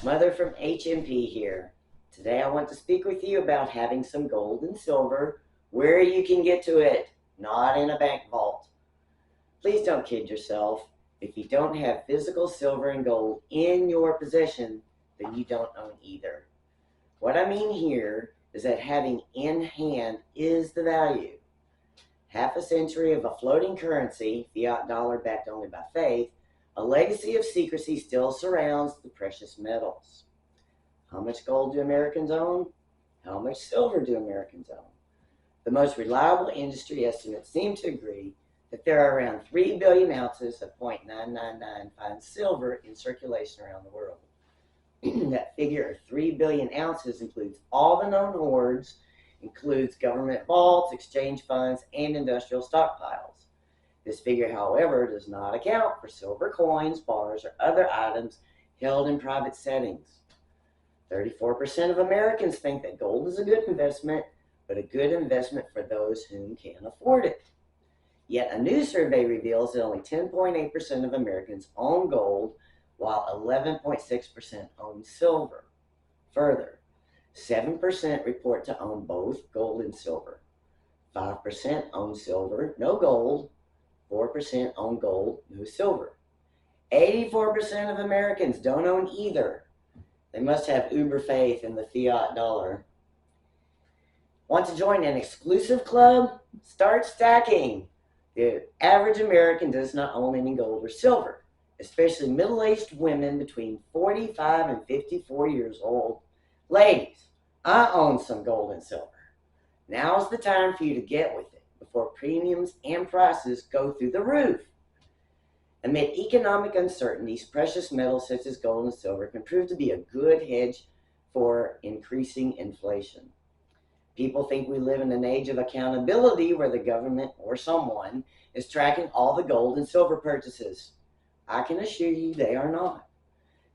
Mother from HMP here. Today I want to speak with you about having some gold and silver where you can get to it, not in a bank vault. Please don't kid yourself. If you don't have physical silver and gold in your possession, then you don't own either. What I mean here is that having in hand is the value. Half a century of a floating currency, fiat dollar backed only by faith, a legacy of secrecy still surrounds the precious metals. How much gold do Americans own? How much silver do Americans own? The most reliable industry estimates seem to agree that there are around 3 billion ounces of 0.999 fine silver in circulation around the world. That figure of 3 billion ounces includes all the known hoards, includes government vaults, exchange funds, and industrial stockpiles. This figure, however, does not account for silver coins, bars, or other items held in private settings. 34% of Americans think that gold is a good investment, but a good investment for those whom can afford it. Yet a new survey reveals that only 10.8% of Americans own gold, while 11.6% own silver. Further, 7% report to own both gold and silver. 5% own silver, no gold. 4% own gold, no silver. 84% of Americans don't own either. They must have uber faith in the fiat dollar. Want to join an exclusive club? Start stacking. The average American does not own any gold or silver, especially middle-aged women between 45 and 54 years old. Ladies, I own some gold and silver. Now's the time for you to get with it before premiums and prices go through the roof. Amid economic uncertainties, precious metals such as gold and silver can prove to be a good hedge for increasing inflation. People think we live in an age of accountability where the government or someone is tracking all the gold and silver purchases. I can assure you they are not.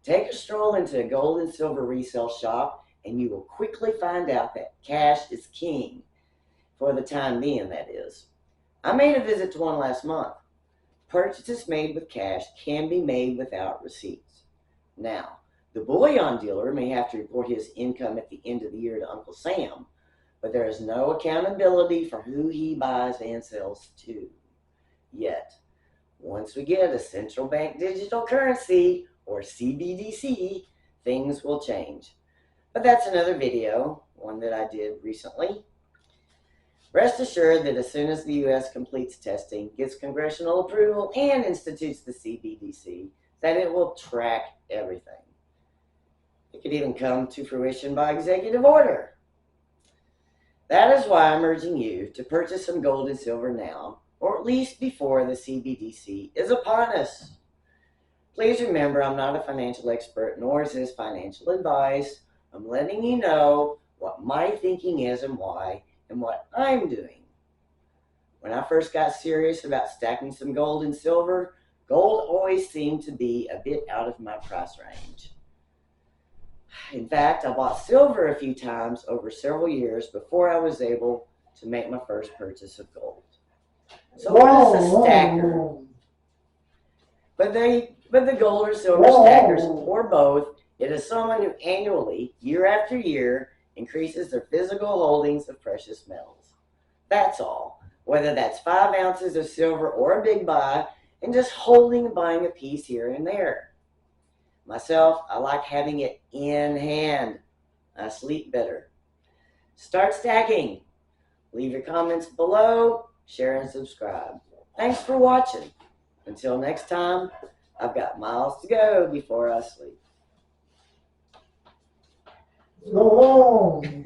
Take a stroll into a gold and silver resale shop and you will quickly find out that cash is king. For the time being, that is. I made a visit to one last month. Purchases made with cash can be made without receipts. Now, the bullion dealer may have to report his income at the end of the year to Uncle Sam, but there is no accountability for who he buys and sells to. Yet, once we get a central bank digital currency, or CBDC, things will change. But that's another video, one that I did recently. Rest assured that as soon as the U.S. completes testing, gets congressional approval, and institutes the CBDC, that it will track everything. It could even come to fruition by executive order. That is why I'm urging you to purchase some gold and silver now, or at least before the CBDC is upon us. Please remember, I'm not a financial expert, nor is this financial advice. I'm letting you know what my thinking is and why, and what I'm doing. When I first got serious about stacking some gold and silver, gold always seemed to be a bit out of my price range. In fact, I bought silver a few times over several years before I was able to make my first purchase of gold. So what is a stacker? But the gold or silver stackers, or both, it is someone who annually, year after year, increases their physical holdings of precious metals. That's all. Whether that's 5 ounces of silver or a big buy, and just holding and buying a piece here and there. Myself, I like having it in hand. I sleep better. Start stacking. Leave your comments below, share and subscribe. Thanks for watching. Until next time, I've got miles to go before I sleep. Go on.